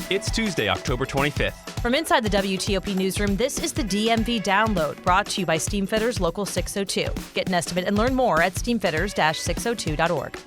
It's Tuesday, October 25th. From inside the WTOP newsroom, this is the DMV Download, brought to you by Steamfitters Local 602. Get an estimate and learn more at steamfitters-602.org.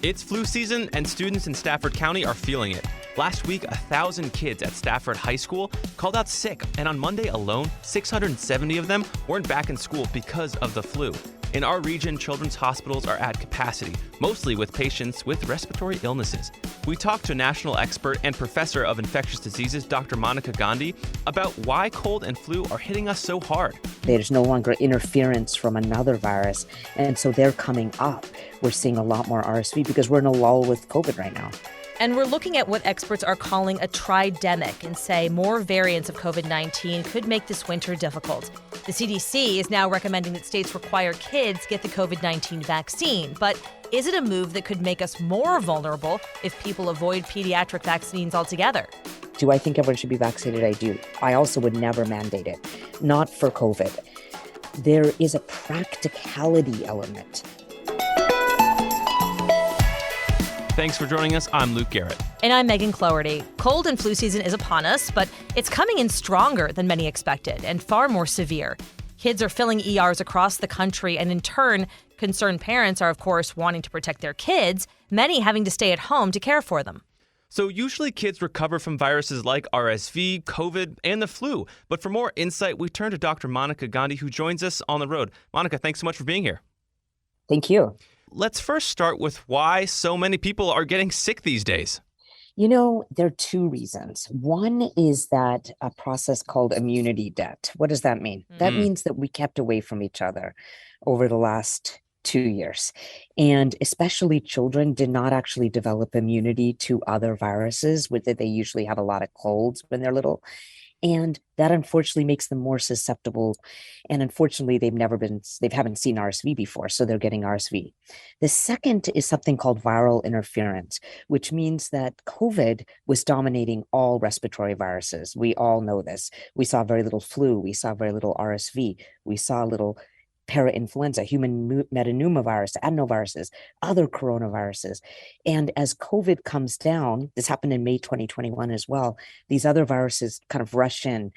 It's flu season, and students in Stafford County are feeling it. Last week, 1,000 kids at Stafford High School called out sick, and on Monday alone, 670 of them weren't back in school because of the flu. In our region, children's hospitals are at capacity, mostly with patients with respiratory illnesses. We talked to national expert and professor of infectious diseases, Dr. Monica Gandhi, about why cold and flu are hitting us so hard. There's no longer interference from another virus, and so they're coming up. We're seeing a lot more RSV because we're in a lull with COVID right now. And we're looking at what experts are calling a tridemic and say more variants of COVID-19 could make this winter difficult. The CDC is now recommending that states require kids get the COVID-19 vaccine. But is it a move that could make us more vulnerable if people avoid pediatric vaccines altogether? Do I think everyone should be vaccinated? I do. I also would never mandate it, not for COVID. There is a practicality element. Thanks for joining us. I'm Luke Garrett. And I'm Megan Cloherty. Cold and flu season is upon us, but it's coming in stronger than many expected and far more severe. Kids are filling ERs across the country, and in turn, concerned parents are, of course, wanting to protect their kids, many having to stay at home to care for them. So usually kids recover from viruses like RSV, COVID, and the flu. But for more insight, we turn to Dr. Monica Gandhi, who joins us on the road. Monica, thanks so much for being here. Thank you. Let's first start with why so many people are getting sick these days. You know, there are two reasons. One is that a process called immunity debt. What does that mean? That means that we kept away from each other over the last 2 years. And especially children did not actually develop immunity to other viruses, with it. They usually have a lot of colds when they're little. And that unfortunately makes them more susceptible. And unfortunately, they haven't seen RSV before, so they're getting RSV. The second is something called viral interference, which means that COVID was dominating all respiratory viruses. We all know this. We saw very little flu. We saw very little RSV. We saw little parainfluenza, human metapneumovirus, adenoviruses, other coronaviruses. And as COVID comes down, this happened in May 2021 as well, these other viruses kind of rush in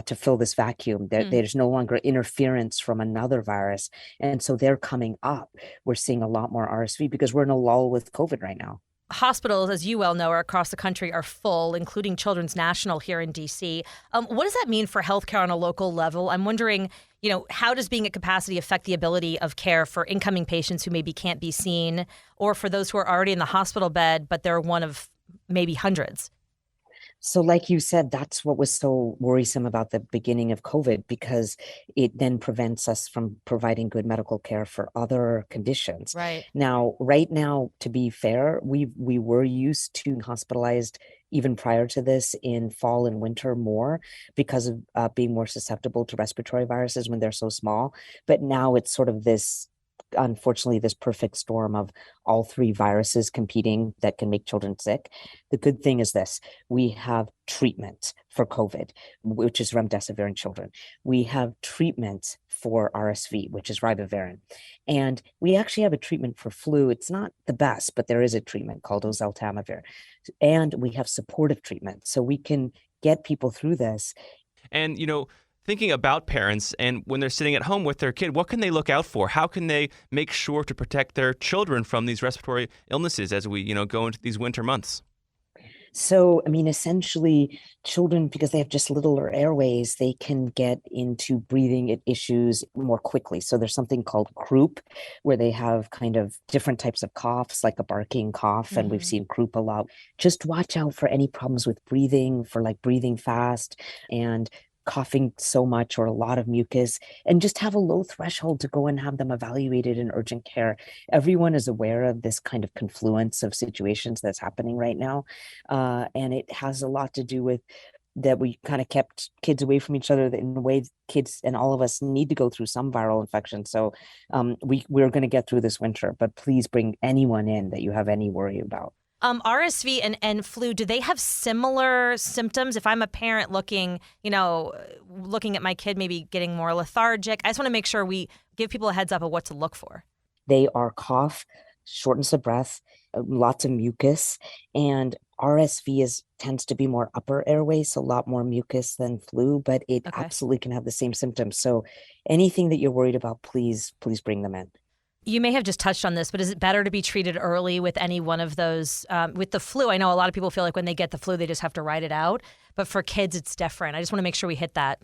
to fill this vacuum. There's no longer interference from another virus. And so they're coming up. We're seeing a lot more RSV because we're in a lull with COVID right now. Hospitals, as you well know, across the country are full, including Children's National here in D.C. What does that mean for healthcare on a local level? I'm wondering, how does being at capacity affect the ability of care for incoming patients who maybe can't be seen, or for those who are already in the hospital bed, but they're one of maybe hundreds? So like you said, that's what was so worrisome about the beginning of COVID, because it then prevents us from providing good medical care for other conditions. Right now, to be fair, we were used to hospitalized even prior to this in fall and winter more because of being more susceptible to respiratory viruses when they're so small. But now it's sort of unfortunately, this perfect storm of all three viruses competing that can make children sick. The good thing is this: we have treatment for COVID, which is remdesivir in children. We have treatment for RSV, which is ribavirin. And we actually have a treatment for flu. It's not the best, but there is a treatment called oseltamivir. And we have supportive treatment, so we can get people through this. And, thinking about parents and when they're sitting at home with their kid, what can they look out for? How can they make sure to protect their children from these respiratory illnesses as we, go into these winter months? So, essentially, children, because they have just littler airways, they can get into breathing issues more quickly. So there's something called croup, where they have kind of different types of coughs, like a barking cough, and we've seen croup a lot. Just watch out for any problems with breathing, for like breathing fast and coughing so much or a lot of mucus, and just have a low threshold to go and have them evaluated in urgent care. Everyone is aware of this kind of confluence of situations that's happening right now. And it has a lot to do with that we kind of kept kids away from each other in a way kids and all of us need to go through some viral infection. So we're going to get through this winter, but please bring anyone in that you have any worry about. RSV and flu, do they have similar symptoms? If I'm a parent looking at my kid maybe getting more lethargic, I just want to make sure we give people a heads up of what to look for. They are cough, shortness of breath, lots of mucus, and RSV tends to be more upper airway, so a lot more mucus than flu, but it Okay. absolutely can have the same symptoms. So anything that you're worried about, please bring them in. You may have just touched on this, but is it better to be treated early with any one of those? With the flu, I know a lot of people feel like when they get the flu, they just have to ride it out. But for kids, it's different. I just want to make sure we hit that.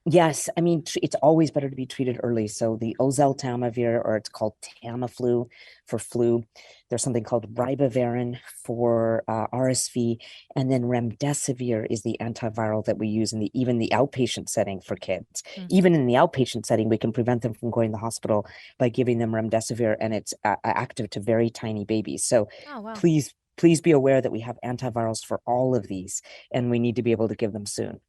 Yes, I mean, it's always better to be treated early. So the oseltamivir, or it's called Tamiflu for flu. There's something called ribavirin for RSV, and then remdesivir is the antiviral that we use in even the outpatient setting for kids. Even in the outpatient setting, we can prevent them from going to the hospital by giving them remdesivir, and it's active to very tiny babies. So Oh, wow. please be aware that we have antivirals for all of these, and we need to be able to give them soon.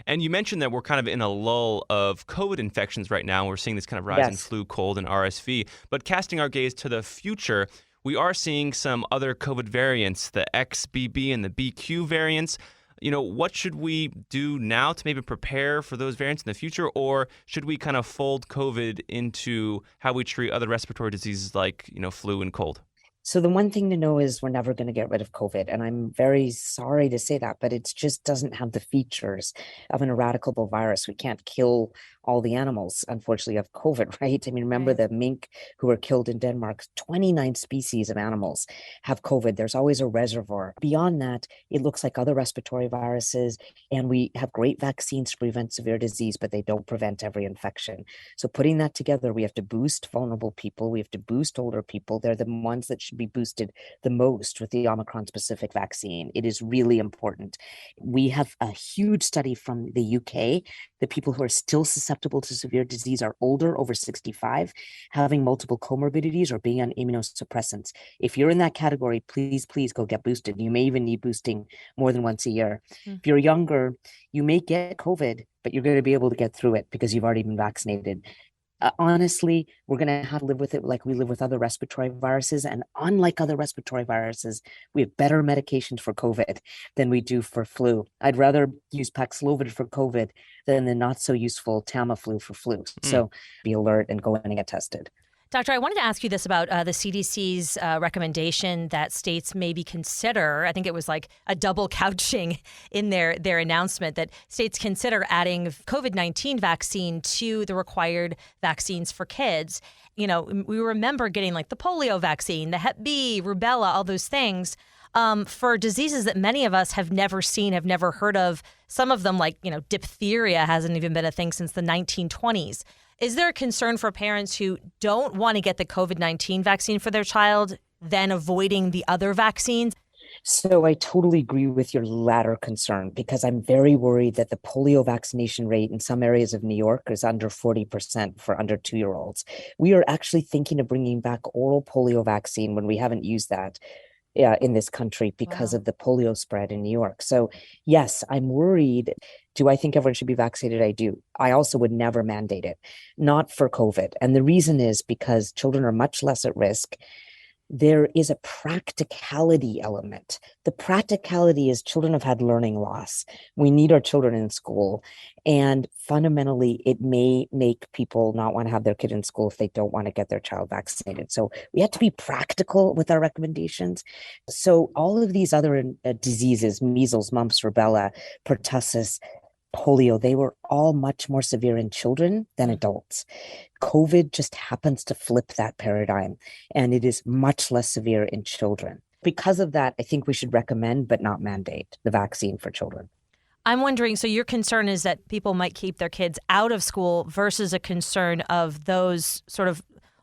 And you mentioned that we're kind of in a lull of COVID infections right now. We're seeing this kind of rise in Yes. flu, cold, and RSV. But casting our gaze to the future, we are seeing some other COVID variants, the XBB and the BQ variants. What should we do now to maybe prepare for those variants in the future? Or should we kind of fold COVID into how we treat other respiratory diseases like, flu and cold? So the one thing to know is we're never going to get rid of COVID. And I'm very sorry to say that, but it just doesn't have the features of an eradicable virus. We can't kill all the animals, unfortunately, of COVID, right? I mean, remember Right. the mink who were killed in Denmark? 29 species of animals have COVID. There's always a reservoir. Beyond that, it looks like other respiratory viruses, and we have great vaccines to prevent severe disease, but they don't prevent every infection. So putting that together, we have to boost vulnerable people. We have to boost older people. They're the ones that should be boosted the most with the Omicron specific vaccine. It is really important. We have a huge study from the UK. The people who are still susceptible to severe disease are older, over 65, having multiple comorbidities, or being on immunosuppressants. If you're in that category, please go get boosted. You may even need boosting more than once a year. If you're younger, you may get COVID, but you're going to be able to get through it because you've already been vaccinated. Honestly, we're going to have to live with it like we live with other respiratory viruses. And unlike other respiratory viruses, we have better medications for COVID than we do for flu. I'd rather use Paxlovid for COVID than the not so useful Tamiflu for flu. So be alert and go in and get tested. Doctor, I wanted to ask you this about the CDC's recommendation that states maybe consider, I think it was like a double couching in their announcement, that states consider adding COVID-19 vaccine to the required vaccines for kids. We remember getting like the polio vaccine, the Hep B, rubella, all those things for diseases that many of us have never seen, have never heard of. Some of them, like, diphtheria hasn't even been a thing since the 1920s. Is there a concern for parents who don't want to get the COVID-19 vaccine for their child, then avoiding the other vaccines? So I totally agree with your latter concern, because I'm very worried that the polio vaccination rate in some areas of New York is under 40% for under 2-year-olds. We are actually thinking of bringing back oral polio vaccine when we haven't used that in this country because of the polio spread in New York. So yes, I'm worried. Do I think everyone should be vaccinated? I do. I also would never mandate it, not for COVID. And the reason is because children are much less at risk. There is a practicality element. The practicality is children have had learning loss. We need our children in school. And fundamentally, it may make people not want to have their kid in school if they don't want to get their child vaccinated. So we have to be practical with our recommendations. So all of these other diseases, measles, mumps, rubella, pertussis, polio, they were all much more severe in children than adults. COVID just happens to flip that paradigm, and it is much less severe in children. Because of that, I think we should recommend but not mandate the vaccine for children. I'm wondering, so your concern is that people might keep their kids out of school versus a concern of those sort of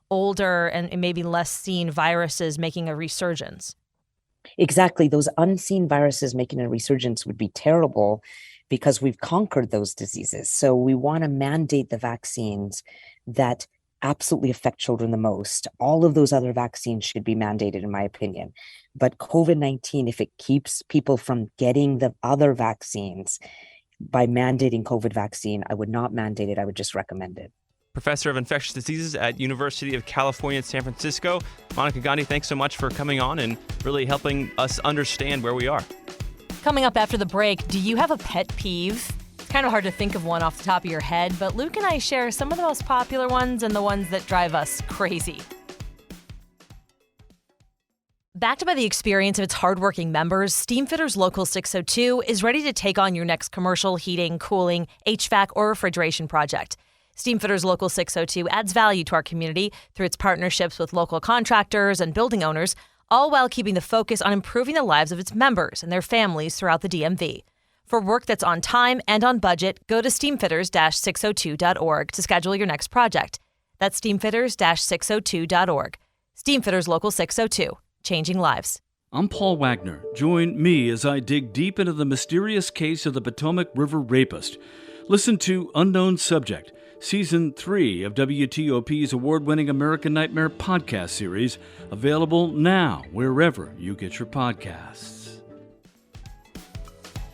older and maybe less seen viruses making a resurgence? Exactly. Those unseen viruses making a resurgence would be terrible because we've conquered those diseases. So we want to mandate the vaccines that absolutely affect children the most. All of those other vaccines should be mandated, in my opinion. But COVID-19, if it keeps people from getting the other vaccines by mandating COVID vaccine, I would not mandate it. I would just recommend it. Professor of Infectious Diseases at University of California in San Francisco, Monica Gandhi, thanks so much for coming on and really helping us understand where we are. Coming up after the break, do you have a pet peeve? It's kind of hard to think of one off the top of your head, but Luke and I share some of the most popular ones and the ones that drive us crazy. Backed by the experience of its hardworking members, Steamfitters Local 602 is ready to take on your next commercial, heating, cooling, HVAC, or refrigeration project. Steamfitters Local 602 adds value to our community through its partnerships with local contractors and building owners, all while keeping the focus on improving the lives of its members and their families throughout the DMV. For work that's on time and on budget, go to steamfitters-602.org to schedule your next project. That's steamfitters-602.org. Steamfitters Local 602, changing lives. I'm Paul Wagner. Join me as I dig deep into the mysterious case of the Potomac River rapist. Listen to Unknown Subject, Season 3 of WTOP's award-winning American Nightmare podcast series, available now wherever you get your podcasts.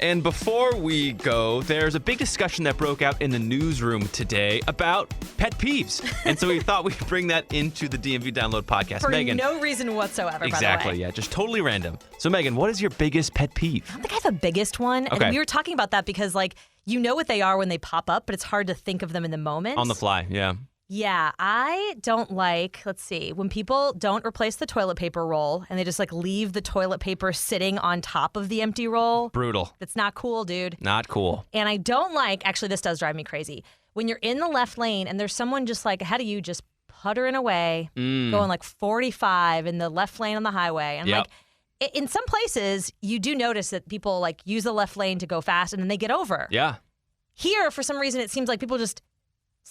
And before we go, there's a big discussion that broke out in the newsroom today about pet peeves. And so we thought we'd bring that into the DMV Download podcast. For Megan. no reason whatsoever, Exactly, by the way. yeah, just totally random. So Megan, what is your biggest pet peeve? I don't think I have a biggest one. Okay. And we were talking about that because, you know what they are when they pop up, but it's hard to think of them in the moment. On the fly, yeah. Yeah, I don't like, when people don't replace the toilet paper roll and they just leave the toilet paper sitting on top of the empty roll. Brutal. That's not cool, dude. Not cool. And I don't like, actually, this does drive me crazy, when you're in the left lane and there's someone just ahead of you just puttering away, going 45 in the left lane on the highway. And I'm in some places, you do notice that people use the left lane to go fast and then they get over. Yeah. Here, for some reason, it seems like people just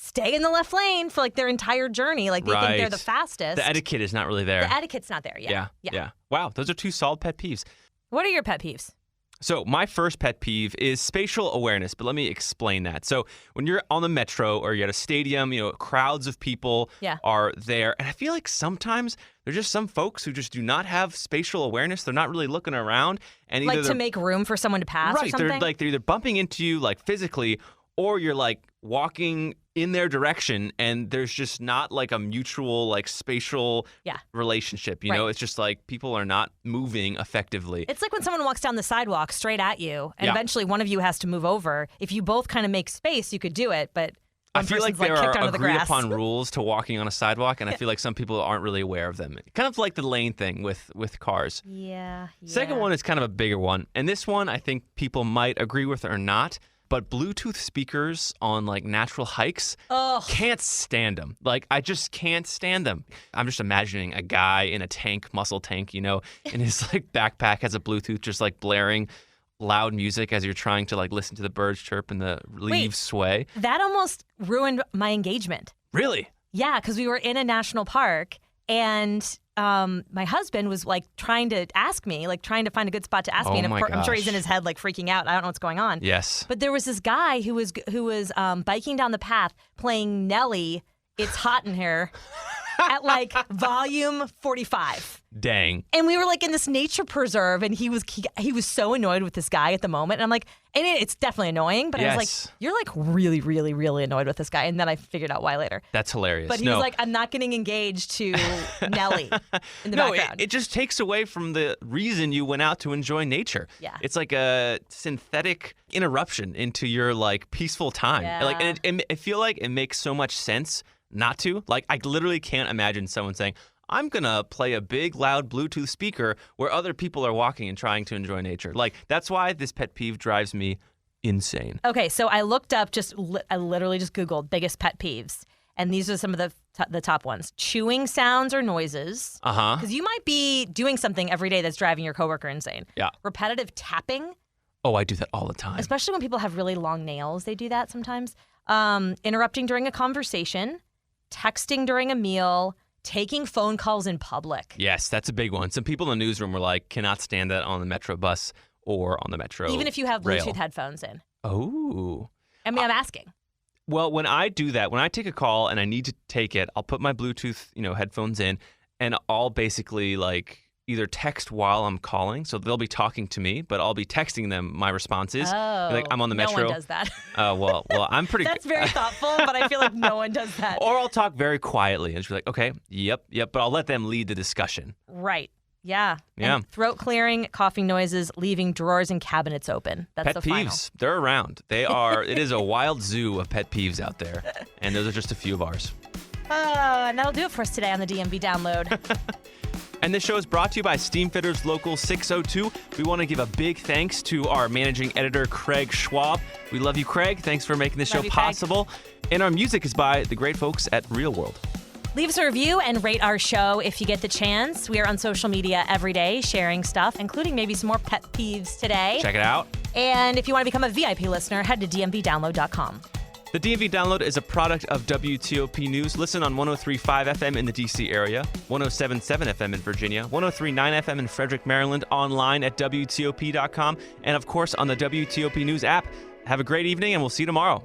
stay in the left lane for their entire journey. They think they're the fastest. The etiquette is not really there. The etiquette's not there. Yeah. Wow, those are two solid pet peeves. What are your pet peeves? So my first pet peeve is spatial awareness, but let me explain that. So when you're on the metro or you're at a stadium, crowds of people are there. And I feel like sometimes there's just some folks who just do not have spatial awareness. They're not really looking around. And either to make room for someone to pass or something? Right, they're either bumping into you physically, or you're walking in their direction and there's just not a mutual spatial relationship. You know, it's just people are not moving effectively. It's like when someone walks down the sidewalk straight at you and eventually one of you has to move over. If you both kind of make space, you could do it, but I feel like there are agreed grass. upon rules to walking on a sidewalk, and I feel like some people aren't really aware of them. Kind of like the lane thing with cars. Yeah. Second one is kind of a bigger one, and this one I think people might agree with or not. But Bluetooth speakers on natural hikes, can't stand them. I just can't stand them. I'm just imagining a guy in a tank, muscle tank, in his backpack has a Bluetooth just blaring loud music as you're trying to listen to the birds chirp and the leaves sway. That almost ruined my engagement. Really? Yeah, because we were in a national park and my husband was trying to ask me, trying to find a good spot to ask me. And of course, I'm sure he's in his head freaking out. I don't know what's going on. Yes. But there was this guy who was biking down the path playing Nelly, It's Hot in Here, at volume 45. Dang. And we were in this nature preserve, and he was so annoyed with this guy at the moment. And I'm and it's definitely annoying, but I was you're really, really, really annoyed with this guy. And then I figured out why later. That's hilarious. But he was I'm not getting engaged to Nelly in the background. It just takes away from the reason you went out to enjoy nature. Yeah. It's like a synthetic interruption into your peaceful time. Yeah. And I feel like it makes so much sense not to. I literally can't imagine someone saying, I'm going to play a big, loud Bluetooth speaker where other people are walking and trying to enjoy nature. That's why this pet peeve drives me insane. Okay, so I looked up, I literally just Googled biggest pet peeves. And these are some of the top ones. Chewing sounds or noises. Uh-huh. Because you might be doing something every day that's driving your coworker insane. Yeah. Repetitive tapping. Oh, I do that all the time. Especially when people have really long nails. They do that sometimes. Interrupting during a conversation. Texting during a meal. Taking phone calls in public. Yes, that's a big one. Some people in the newsroom were cannot stand that on the Metro bus or on the Metro Even if you have rail. Bluetooth headphones in. Oh. I'm asking. Well, when I do that, when I take a call and I need to take it, I'll put my Bluetooth, headphones in, and I'll basically either text while I'm calling, so they'll be talking to me, but I'll be texting them my responses. Oh, I'm on the Metro. No one does that. Well, I'm pretty. That's very thoughtful, but I feel like no one does that. Or I'll talk very quietly and just be okay, yep, but I'll let them lead the discussion. Right. Yeah. Yeah. And throat clearing, coughing noises, leaving drawers and cabinets open. That's pet the peeves. They're around. They are. It is a wild zoo of pet peeves out there, and those are just a few of ours. And that'll do it for us today on the DMV Download. And this show is brought to you by Steamfitters Local 602. We want to give a big thanks to our managing editor, Craig Schwab. We love you, Craig. Thanks for making this show possible. And our music is by the great folks at Real World. Leave us a review and rate our show if you get the chance. We are on social media every day sharing stuff, including maybe some more pet peeves today. Check it out. And if you want to become a VIP listener, head to dmvdownload.com. The DMV Download is a product of WTOP News. Listen on 103.5 FM in the D.C. area, 107.7 FM in Virginia, 103.9 FM in Frederick, Maryland, online at WTOP.com, and of course on the WTOP News app. Have a great evening, and we'll see you tomorrow.